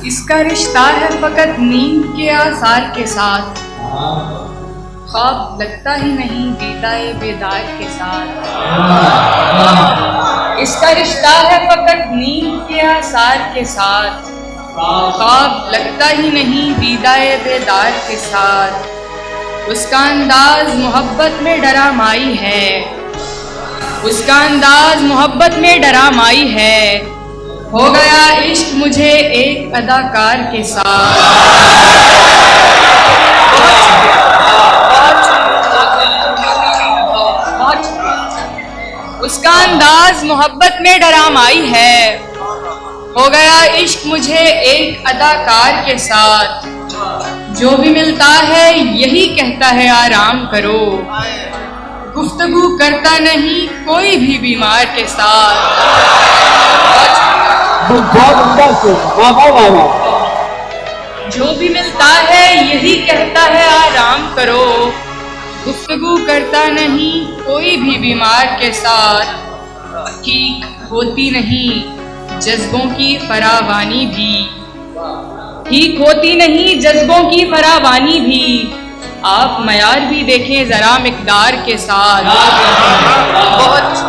इसका रिश्ता है फकत नींद के आसार के साथ, ख्वाब लगता ही नहीं दीदाए बेदार के साथ। इसका रिश्ता है फकत नींद के आसार के साथ, ख्वाब लगता ही नहीं दीदाए बेदार के साथ। उसका अंदाज मोहब्बत में डरा माई है, उसका अंदाज मोहब्बत में डरा माई है। हो गया इश्क मुझे एक अदाकार के साथ। उसका अंदाज मोहब्बत में डरा माई है। हो गया इश्क मुझे एक अदाकार के साथ। जो भी मिलता है यही कहता है आराम करो, गुफ्तगू करता नहीं कोई भी बीमार के साथ। जो भी मिलता है यही कहता है आराम करो, गुफ्तगू करता नहीं कोई भी बीमार के साथ। ठीक होती नहीं जज्बों की फरावानी भी, ठीक होती नहीं जज्बों की फरावानी भी। आप मयार भी देखें जरा मिकदार के साथ। बहुत